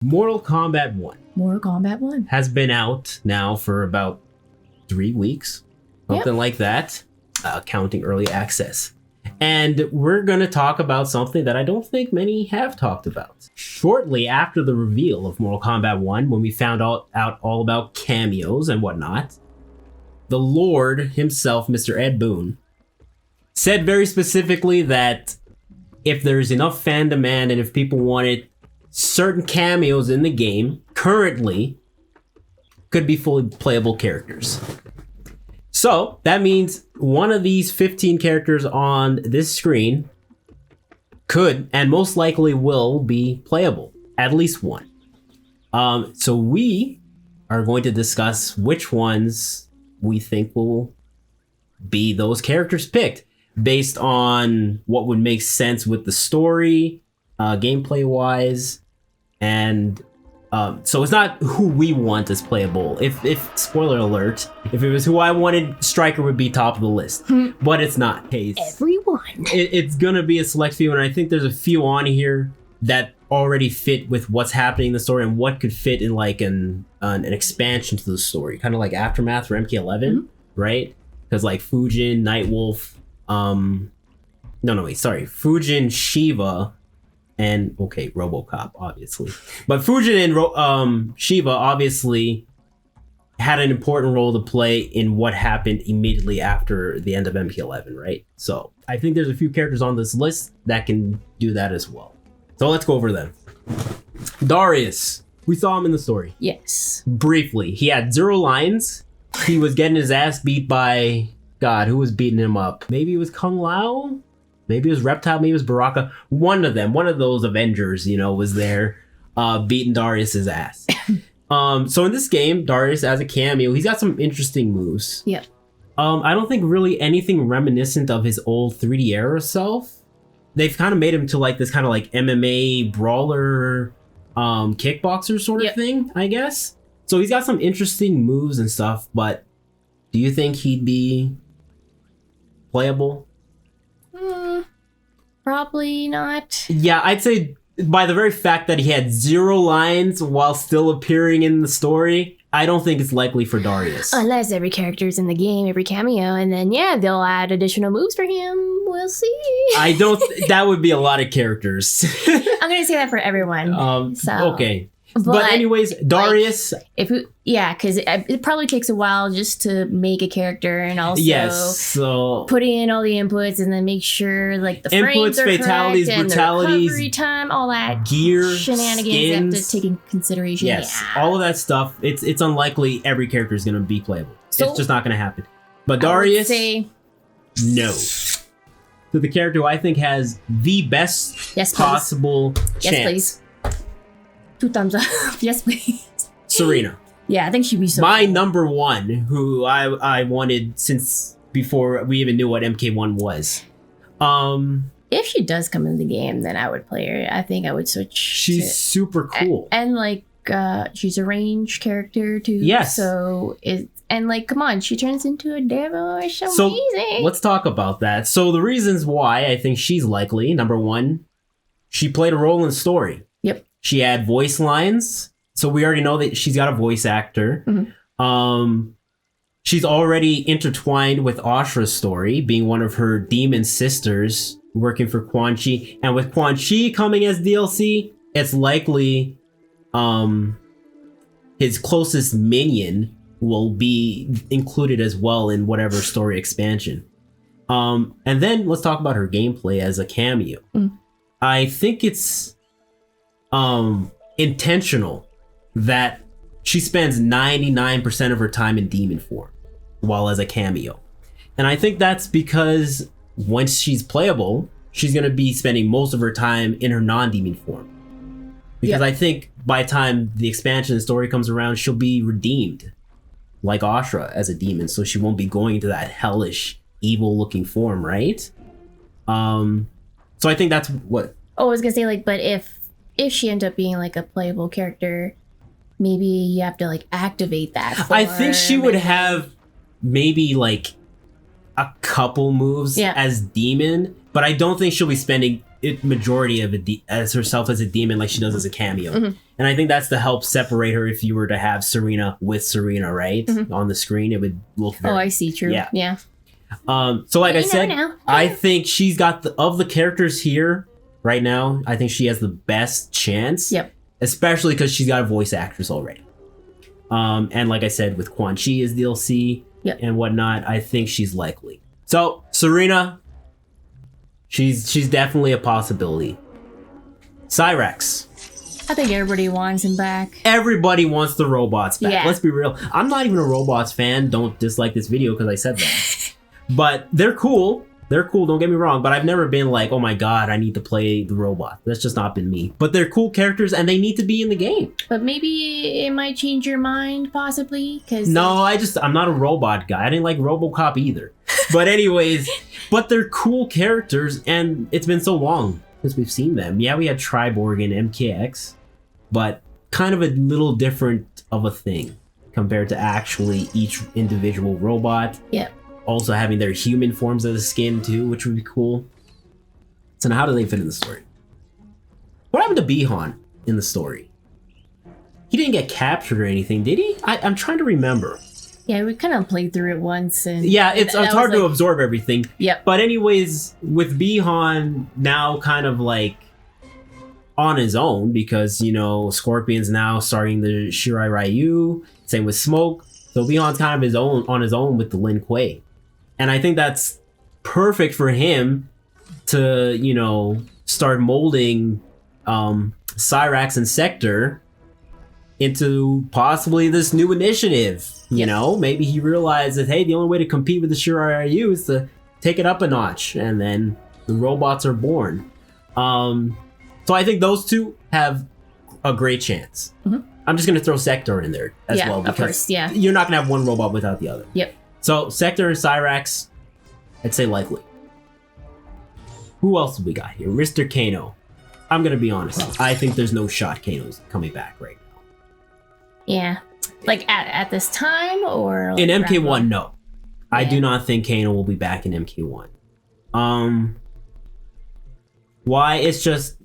Mortal Kombat 1 Mortal Kombat 1. has been out now for about 3 weeks, something like that, counting early access. And we're going to talk about something that I don't think many have talked about. Shortly after the reveal of Mortal Kombat 1, when we found out all about cameos and whatnot, the Lord himself, Mr. Ed Boon, said very specifically that if there's enough fan demand and if people wanted certain cameos in the game, currently could be fully playable characters. So that means one of these 15 characters on this screen could and most likely will be playable, at least one. So we are going to discuss which ones we think will be those characters picked based on what would make sense with the story, gameplay wise, and so it's not who we want as playable. If spoiler alert, if it was who I wanted, Striker would be top of the list, but it's not. Hey, Everyone. It's gonna be a select few, and I think there's a few on here that already fit with what's happening in the story and what could fit in like an expansion to the story, kind of like Aftermath for MK11, right? Because like Fujin, Nightwolf, Fujin, Shiva, and RoboCop, obviously. But Fujin and Shiva obviously had an important role to play in what happened immediately after the end of MK11, right? So I think there's a few characters on this list that can do that as well. So let's go over them. Darius, we saw him in the story. Yes. Briefly, he had 0 lines. He was getting his ass beat by, God, who was beating him up? Maybe it was Kung Lao? Maybe it was Reptile, maybe it was Baraka. One of them, one of those Avengers, was there beating Darius's ass. So in this game, Darius, as a cameo, he's got some interesting moves. Yep. I don't think really anything reminiscent of his old 3D era self. They've kind of made him to like this kind of like MMA brawler kickboxer sort of thing, I guess. So he's got some interesting moves and stuff, but do you think he'd be playable? Probably not. Yeah, I'd say by the very fact that he had 0 lines while still appearing in the story, I don't think it's likely for Darius. Unless every character's in the game, every cameo, and then they'll add additional moves for him. We'll see. I don't. That would be a lot of characters. I'm gonna say that for everyone. Okay. But anyways, Darius. Because it probably takes a while just to make a character and also so put in all the inputs and then make sure like the frames inputs, are fatalities, correct and brutalities, the recovery time, all that gear, shenanigans skins, you have to take in consideration. Yes, all of that stuff. It's unlikely every character is going to be playable. So, it's just not going to happen. But Darius, no. So the character who I think has the best possible chance. Yes, please. 2 thumbs up. Yes, please. Serena. Yeah, I think she'd be so my cool. number one, who I wanted since before we even knew what MK1 was. If she does come in the game, then I would play her. I think I would switch. She's super cool. And like, she's a range character too. Yes. So come on, she turns into a devil. It's amazing. Let's talk about that. So the reasons why I think she's likely, number one, she played a role in the story. Yep. She had voice lines. So we already know that she's got a voice actor. Mm-hmm. She's already intertwined with Ashra's story, being one of her demon sisters working for Quan Chi. And with Quan Chi coming as DLC, it's likely his closest minion will be included as well in whatever story expansion. And then let's talk about her gameplay as a cameo. I think it's intentional that she spends 99% of her time in demon form while as a cameo. And I think that's because once she's playable, she's going to be spending most of her time in her non-demon form. Because I think by the time the expansion and story comes around, she'll be redeemed like Ashra as a demon. So she won't be going into that hellish, evil looking form, right? So I think that's what... Oh, I was going to say like, but if she ends up being like a playable character, maybe you have to like activate that form. I think she would have maybe like a couple moves as demon, but I don't think she'll be spending majority of as herself as a demon, like she does as a cameo. And I think that's to help separate her. If you were to have Serena with Serena, right, on the screen, it would look very, I see. True. Yeah. So like I said, I think she's got of the characters here right now, I think she has the best chance. Yep. Especially because she's got a voice actress already. And like I said, with Quan Chi as DLC and whatnot, I think she's likely. So Serena, she's definitely a possibility. Cyrax. I think everybody wants him back. Everybody wants the robots back. Yeah. Let's be real. I'm not even a robots fan. Don't dislike this video because I said that. But they're cool. They're cool, don't get me wrong, but I've never been like, oh my god, I need to play the robot. That's just not been me. But they're cool characters and they need to be in the game. But maybe it might change your mind, possibly, because... No, I'm not a robot guy. I didn't like RoboCop either. But anyways, but they're cool characters and it's been so long since we've seen them. Yeah, we had Triborg and MKX, but kind of a little different of a thing compared to actually each individual robot. Yeah. Also having their human forms of the skin too, which would be cool. So now how do they fit in the story? What happened to Bihan in the story? He didn't get captured or anything, did he? I'm trying to remember. Yeah, we kind of played through it once, and yeah, it's hard to absorb everything. Yep. But anyways, with Bihan now kind of like on his own, because you know Scorpion's now starting the Shirai Ryu. Same with Smoke. So Bihan's kind of on his own with the Lin Kuei. And I think that's perfect for him to, you know, start molding Cyrax and Sector into possibly this new initiative. You know, maybe he realizes, hey, the only way to compete with the Shirai Ryu is to take it up a notch, and then the robots are born. So I think those two have a great chance. I'm just going to throw Sector in there as well, because you're not going to have one robot without the other. Yep. So Sector and Cyrax, I'd say likely. Who else have we got here? Mr. Kano. I'm going to be honest. I think there's no shot Kano's coming back right now. Yeah. Like at this time, or like in MK1, no. Yeah. I do not think Kano will be back in MK1. Why? It's just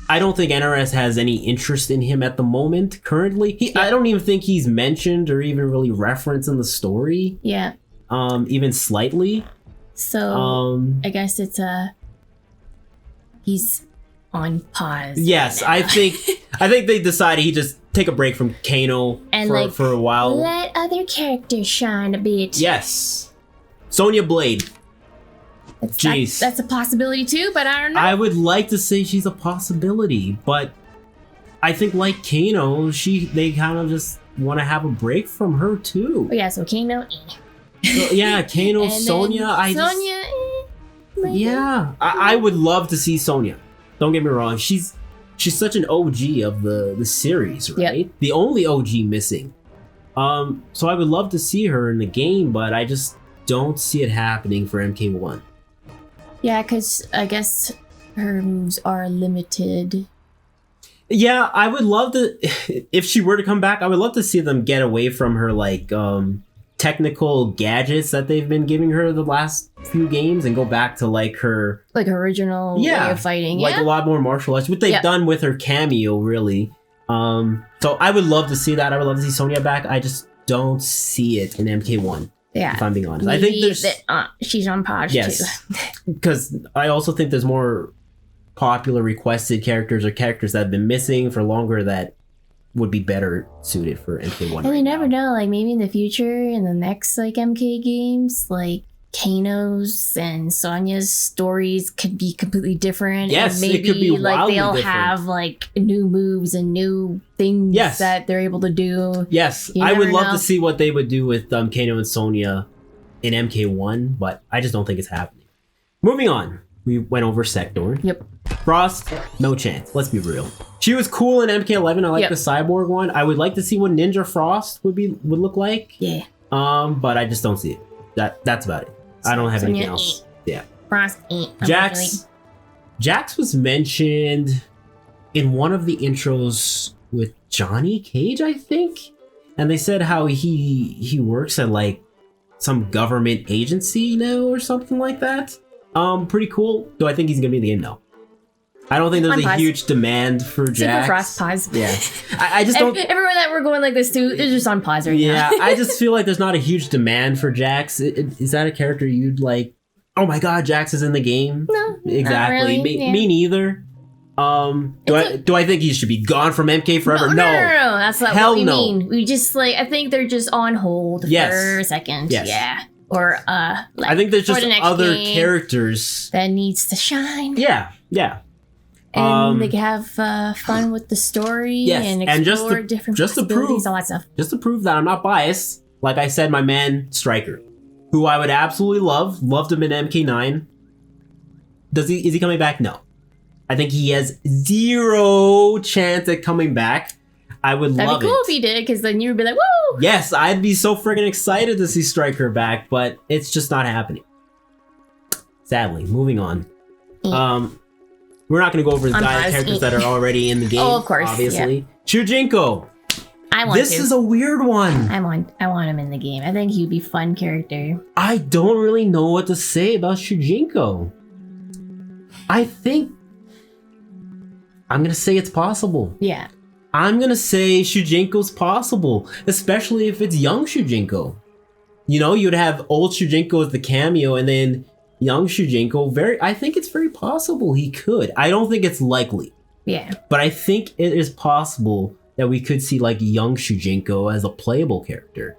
I don't think NRS has any interest in him at the moment, currently. I don't even think he's mentioned or even really referenced in the story. Yeah. Even slightly. So, I guess it's he's on pause. Yes, right I think they decided he just take a break from Kano and for a while. Let other characters shine a bit. Yes. Sonya Blade. Jeez. That's a possibility too, but I don't know. I would like to say she's a possibility, but I think like Kano, they kind of just want to have a break from her too. Oh yeah, so Kano. So, yeah, Kano, Sonya. Yeah, I would love to see Sonya. Don't get me wrong. She's such an OG of the series, right? Yep. The only OG missing. So I would love to see her in the game, but I just don't see it happening for MK1. Yeah, because I guess her moves are limited. Yeah, I would love to, if she were to come back, I would love to see them get away from her like technical gadgets that they've been giving her the last few games and go back to like her original way of fighting. Like a lot more martial arts, what they've done with her cameo, really. So I would love to see that. I would love to see Sonya back. I just don't see it in MK1. Yeah, if I'm being honest. I think there's she's on pause too. Because I also think there's more popular requested characters or characters that have been missing for longer that would be better suited for MK1. And you never know, like maybe in the future, in the next like MK games, like Kano's and Sonya's stories could be completely different. Yes, and maybe it could be like they'll different. have like new moves and new things that they're able to do. Yes, I would love to see what they would do with Kano and Sonya in MK1, but I just don't think it's happening. Moving on, we went over Sector. Yep. Frost, no chance. Let's be real. She was cool in MK11. I like the cyborg one. I would like to see what Ninja Frost would look like. Yeah. But I just don't see it. That's about it. I don't have anything else. Yeah. Frost. Jax was mentioned in one of the intros with Johnny Cage, I think, and they said how he works at like some government agency now or something like that. Pretty cool. Do I think he's gonna be in the game? No. I don't think there's On a pause. huge demand for Super Jax. Frost pause. Yeah, I just don't. Everyone that we're going like this to, they're just on pause right Yeah, now. I just feel like there's not a huge demand for Jax. Is that a character you'd like? Oh my god, Jax is in the game. No, Exactly. Not really. Yeah. Me neither. Do I think he should be gone from MK forever? No. That's not Hell what we no. mean. We just like I think they're just on hold Yes. for a second. Yes. Yeah. Or I think there's for just the next other game characters. that needs to shine. Yeah. And they can have fun with the story Yes, and and explore different just to possibilities, prove- all that stuff. Just to prove that I'm not biased, like I said, my man Stryker, who I would absolutely loved him in MK9. Is he coming back? No. I think he has 0 chance at coming back. I would That'd love be cool it. if he did, because then you would be like, woo! Yes, I'd be so freaking excited to see Stryker back, but it's just not happening. Sadly, moving on. Yeah. We're not going to go over the Unpause. characters that are already in the game. Oh, of course, obviously. Chujinko. I want This to. is a weird one. I want him in the game. I think he'd be a fun character. I don't really know what to say about Chujinko. I think I'm going to say it's possible. Yeah. I'm going to say Shujinko's possible, especially if it's young Shujinko. You know, you'd have old Shujinko as the cameo and then young Shujinko. I think it's very possible he could. I don't think it's likely, Yeah. but I think it is possible that we could see like young Shujinko as a playable character.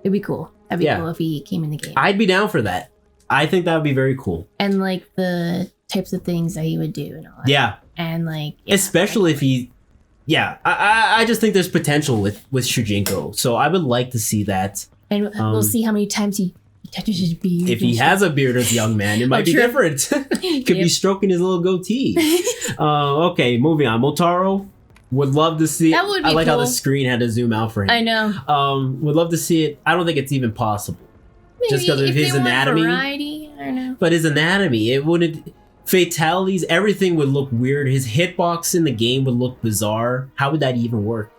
It'd be cool. That'd be Yeah. cool if he came in the game. I'd be down for that. I think that would be very cool. And like the types of things that he would do and all that. Yeah, And like yeah, especially if he... Yeah, I just think there's potential with Shujinko, so I would like to see that. and we'll see how many times he touches his beard. If he and has a beard as a young man, it might be true. different. He could be Yep. stroking his little goatee. Okay, moving on. Motaro, would love to see. That would be I like how the cool. screen had to zoom out for him. I know. Would love to see it. I don't think it's even possible. Just 'cause of Maybe if his they want anatomy? Variety, I don't know. But his anatomy, it wouldn't. Fatalities, everything would look weird. His hitbox in the game would look bizarre. How would that even work?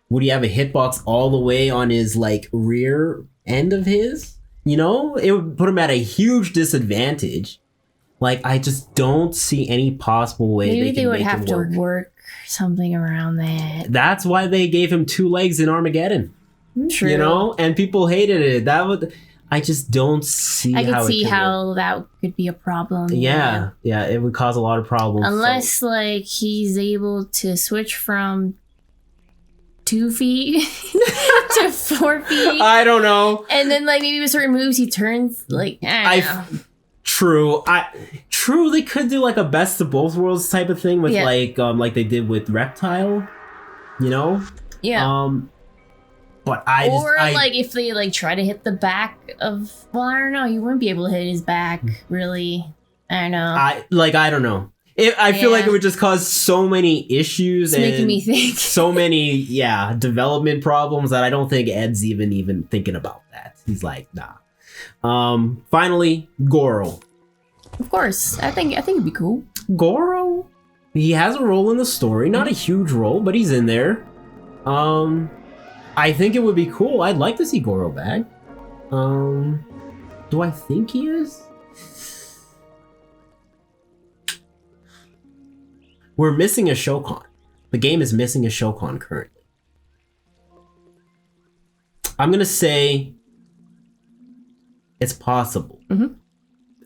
Would he have a hitbox all the way on his like rear end of his? You know, it would put him at a huge disadvantage. Like, I just don't see any possible way Maybe they they can would make have him to work. work something around that. That's why they gave him 2 legs in Armageddon. True. You know, and people hated it. That would. I just don't see. I how could see it could how that could be a problem. Work. Yeah, it would cause a lot of problems. so- Unless like he's able to switch from 2 feet to 4 feet. I don't know. And then like maybe with certain moves he turns like I don't know. True. They could do like a best of both worlds type of thing with Yeah. like they did with Reptile, you know. Yeah. But I like if they like try to hit the back of I don't know, you wouldn't be able to hit his back really. I don't know. I don't know. I feel like Yeah. it would just cause so many issues It's and making me think. so many development problems that I don't think Ed's even thinking about that. He's like, nah. Finally, Goro. Of course. I think it'd be cool. Goro, he has a role in the story, not a huge role, but he's in there. I think it would be cool. I'd like to see Goro back. Do I think he is? We're missing a Shokan. The game is missing a Shokan currently. I'm gonna say it's possible. Mhm.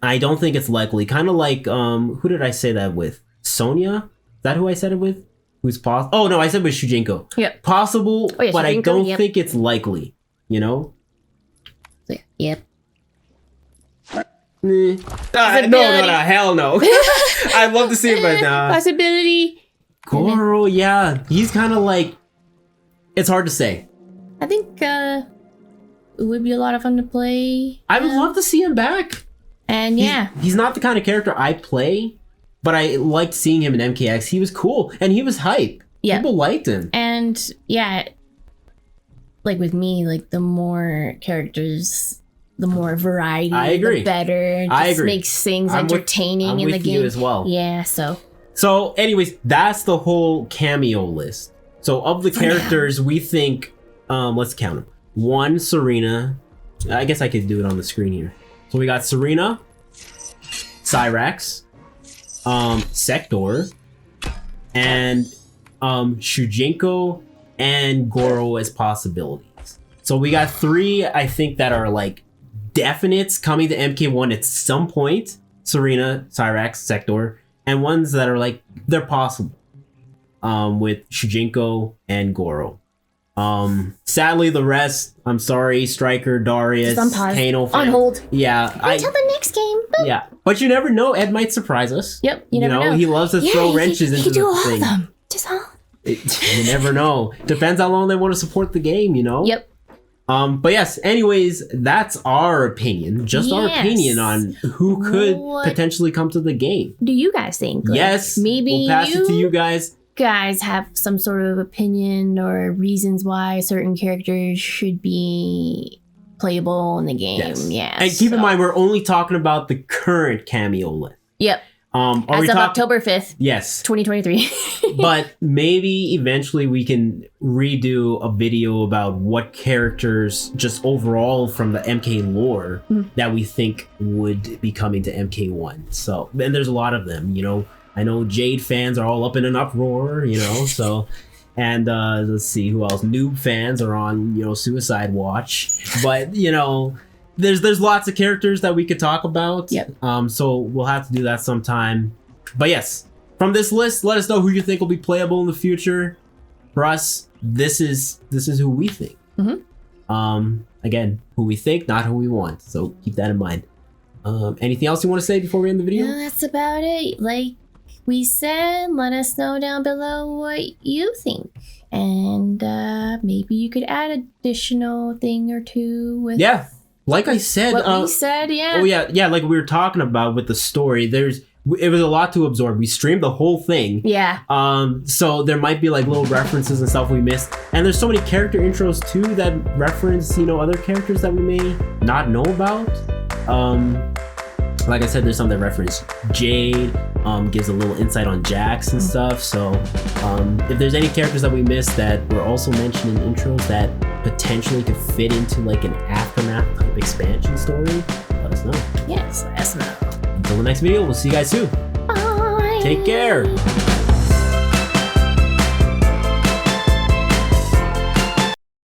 I don't think it's likely. Kind of like who did I say that with? Sonia? Is that who I said it with? Who's possible? Oh no, I said with Shujinko. Yep. Possible, Oh, yeah, but I Shujinko, don't yep. think it's likely. You know? So, yep. No, hell no. I'd love to see it, but Possibility. Goro, yeah, he's kind of like. It's hard to say. I think it would be a lot of fun to play. I would love to see him back. And yeah. He's not the kind of character I play, but I liked seeing him in MKX. He was cool and he was hype. Yeah. People liked him. And yeah, like with me, like the more characters, the more variety, I agree. the better. It I just agree. makes things I'm with- entertaining I'm in the with game you as well. Yeah, so So, anyways, that's the whole cameo list. So, of the characters, we think, let's count them. 1, Serena. I guess I could do it on the screen here. So we got Serena, Cyrax, Sector, and Shujinko and Goro as possibilities. So we got 3, I think, that are like definites coming to MK1 at some point. Serena, Cyrax, Sector, and ones that are like they're possible. With Shujinko and Goro. Sadly, the rest, I'm sorry, Striker, Darius, Kano, on hold. Yeah, until the next game. Boop. Yeah, but you never know. Ed might surprise us. Yep, you never know. He loves to throw wrenches into the thing. Them. Just all. You never know. Depends how long they want to support the game. Yep. But yes, anyways, that's our opinion. Just our opinion on who could potentially come to the game. Do you guys think? Like, yes. Maybe we'll pass it to you guys. Guys have some sort of opinion or reasons why certain characters should be playable in the game. Yes. And keep in mind, we're only talking about the current cameo list. Yep. As of October 5th. Yes. 2023. But maybe eventually we can redo a video about what characters just overall from the MK lore that we think would be coming to MK1. So, and there's a lot of them, I know Jade fans are all up in an uproar, so, and let's see who else. Noob fans are on, suicide watch, but there's lots of characters that we could talk about. Yep. So we'll have to do that sometime. But yes, from this list, let us know who you think will be playable in the future. For us, this is who we think. Again, who we think, not who we want. So keep that in mind. Anything else you want to say before we end the video? No, that's about it. Like we said, let us know down below what you think. And maybe you could add additional thing or two with... Yeah. Like I said, what we said, yeah. Oh yeah, like we were talking about with the story. It was a lot to absorb. We streamed the whole thing. Yeah. So there might be like little references and stuff we missed, and there's so many character intros too that reference other characters that we may not know about. Like I said, there's some that reference Jade. Gives a little insight on Jax and stuff. So if there's any characters that we missed that were also mentioned in intros that potentially could fit into like an aftermath type expansion story, let us know. Yes, let us know. Until the next video, we'll see you guys soon. Bye. Take care.